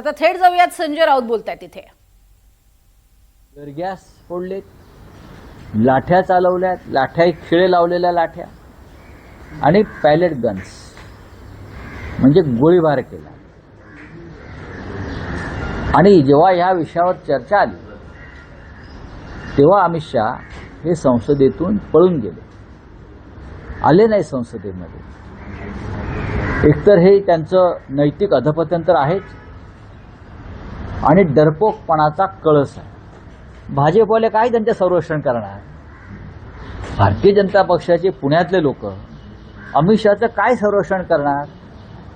आता थेट जाऊयात, संजय राऊत बोलतायत तिथे. गॅस फोडलेत, लाठ्या चालवल्यात, लाठ्या खिळे लावलेल्या लाठ्या आणि पॅलेट गन्स म्हणजे गोळीबार केला. आणि जेव्हा या विषयावर चर्चा आली तेव्हा अमित शहा हे संसदेतून पळून गेले, आले नाही संसदेमध्ये. एकतर हे त्यांचं नैतिक अधपतन तर आहेच आणि डरपोकपणाचा कळस आहे. भाजपवाले काय त्यांचे संरक्षण करणार? भारतीय जनता पक्षाचे पुण्यातले लोक अमित शहाचं काय संरक्षण करणार?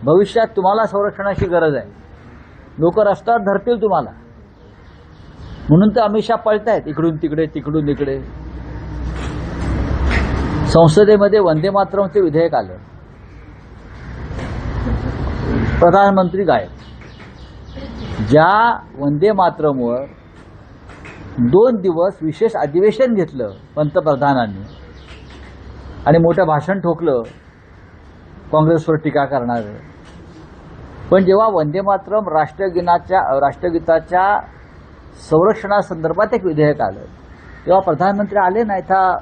भविष्यात तुम्हाला संरक्षणाची गरज आहे, लोक रस्त्यावर धरतील तुम्हाला, म्हणून तर अमित शहा पळतायत इकडून तिकडे तिकडून इकडे. संसदेमध्ये वंदे मातरमचे विधेयक आलं, प्रधानमंत्री गायब. ज्या वंदे मातरमवर 2 दिवस विशेष अधिवेशन घेतलं पंतप्रधानांनी आणि मोठं भाषण ठोकलं काँग्रेसवर टीका करणारं, पण जेव्हा वंदे मातरम राष्ट्रगीताच्या संरक्षणासंदर्भात एक विधेयक आलं तेव्हा प्रधानमंत्री आले नाहीत. हा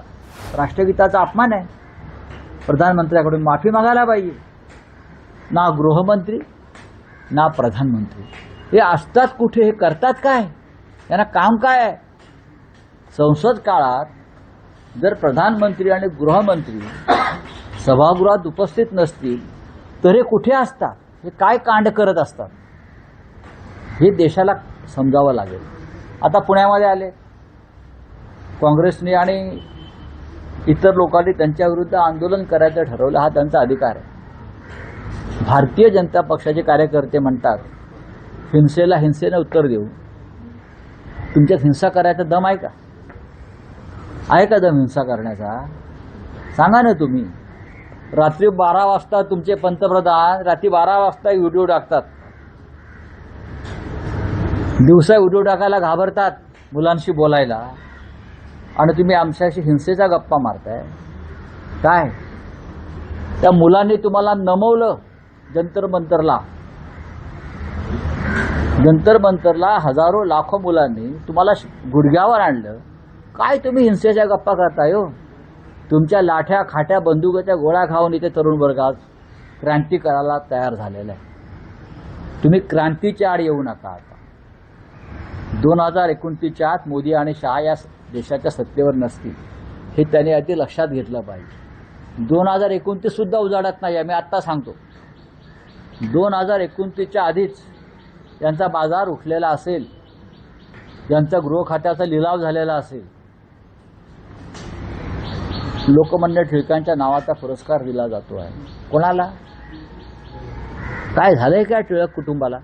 राष्ट्रगीताचा अपमान आहे, प्रधानमंत्र्याकडून माफी मागायला पाहिजे. ना गृहमंत्री ना प्रधानमंत्री हे असतात कुठे, हे करतात काय, यांना काम काय आहे? संसद काळात जर प्रधानमंत्री आणि गृहमंत्री सभागृहात उपस्थित नसतील तर हे कुठे असतात, हे काय कांड करत असतात, हे देशाला समजावं लागेल. आता पुण्यामध्ये आले काँग्रेसने आणि इतर लोकांनी त्यांच्या विरुद्ध आंदोलन करायचं ठरवलं, हा त्यांचा अधिकार आहे. भारतीय जनता पक्षाचे कार्यकर्ते म्हणतात हिंसेला हिंसेने उत्तर देऊ. तुमच्यात हिंसा करायचा दम आहे का? आहे का दम हिंसा करण्याचा? सांगा ना तुम्ही. रात्री 12 वाजता तुमचे पंतप्रधान रात्री 12 वाजता व्हिडिओ टाकतात, दिवसा व्हिडिओ टाकायला घाबरतात मुलांशी बोलायला, आणि तुम्ही आमच्याशी हिंसेचा गप्पा मारताय. काय त्या मुलांनी तुम्हाला नमवलं जंतर मंतरला हजारो लाखो मुलांनी तुम्हाला गुडघ्यावर आणलं. काय तुम्ही हिंसेच्या गप्पा करताय हो? तुमच्या लाठ्या खाट्या बंदुकाच्या गोळ्या खाऊन इथे तरुण वर्ग आज क्रांती करायला तयार झालेला आहे. तुम्ही क्रांतीच्या आड येऊ नका. आता 2029च्या आत मोदी आणि शहा या देशाच्या सत्तेवर नसतील, हे त्यांनी आधी लक्षात घेतलं पाहिजे. 2029 सुद्धा उजाडत नाही, मी आत्ता सांगतो. 2029च्या आधीच यांचा बाजार उठलेला असेल, यांचा गृह खात्याचा लिलाव झालेला असेल. लोकमान्य टिळकांच्या नावाचा पुरस्कार दिला जातो आहे. कोणाला? काय झालंय काय टिळक कुटुंबाला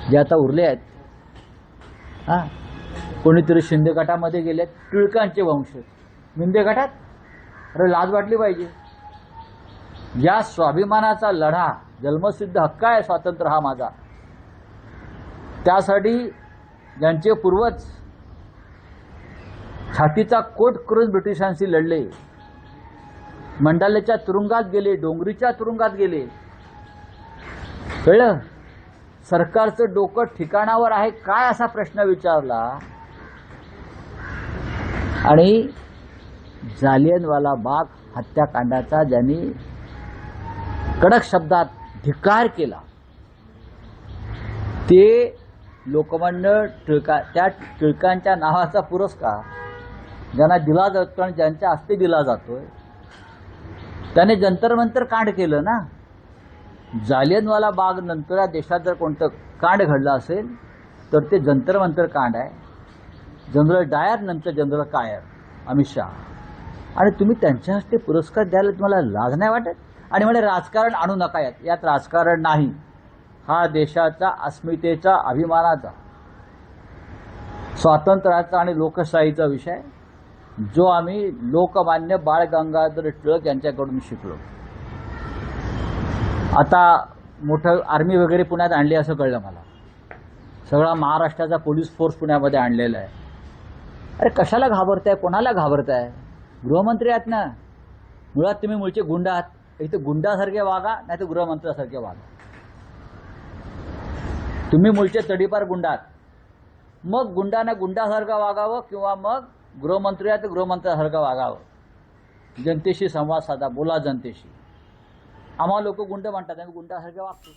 जे आता उरले आहेत? कोणीतरी शिंदे गटामध्ये गेले, टिळकांचे वंशज शिंदे गटात. अरे लाज वाटली पाहिजे. या स्वाभिमानाचा लढा, जन्मसिद्ध हक्क आहे स्वातंत्र्य हा माझा, त्यासाठी ज्यांचे पूर्वज छातीचा कोट करून ब्रिटिशांशी लढले, मंडालेच्या तुरुंगात गेले, डोंगरीच्या तुरुंगात गेले, कळलं? सरकारचं डोकं ठिकाणावर आहे काय असा प्रश्न विचारला, आणि जालियनवाला बाग हत्याकांडाचा ज्यांनी कडक शब्दात धिक्कार केला, ते लोकमान्य त्या टिळकांच्या नावाचा पुरस्कार ज्यांना दिला जातो आणि ज्यांच्या हस्ते दिला जातोय, त्याने जंतर मंतर कांड केलं ना. जालियनवाला बाग नंतर या देशात जर कोणतं कांड घडलं असेल तर ते जंतर मंतर कांड आहे. जनरल डायर नंतर जनरल कायर अमित शहा, आणि तुम्ही त्यांच्या हस्ते पुरस्कार द्यायला तुम्हाला लाज नाही वाटत? आणि म्हणे राजकारण आणू नका यात. यात राजकारण नाही, हा देशाचा अस्मितेचा, अभिमानाचा, स्वातंत्र्याचा आणि लोकशाहीचा विषय, जो आम्ही लोकमान्य बाळ गंगाधर टिळक यांच्याकडून शिकलो. आता मोठं आर्मी वगैरे पुण्यात आणली असं कळलं मला. सगळा महाराष्ट्राचा पोलीस फोर्स पुण्यामध्ये आणलेला आहे. अरे कशाला घाबरताय, कोणाला घाबरताय? गृहमंत्री आहात ना, मुळात तुम्ही मूळचे गुंड आहात. इथे गुंडासारखे वागा, नाही तर गृहमंत्र्यासारखे वागा. तुम्ही मूळचे तडीपार गुंडात, मग गुंडाने गुंडासारखं वागावं किंवा मग गृहमंत्री आहे तर गृहमंत्र्यासारखं वागावं. जनतेशी संवाद साधा, बोला जनतेशी. आम्हाला लोक गुंड म्हणतात, आम्ही गुंडासारखे वागतो.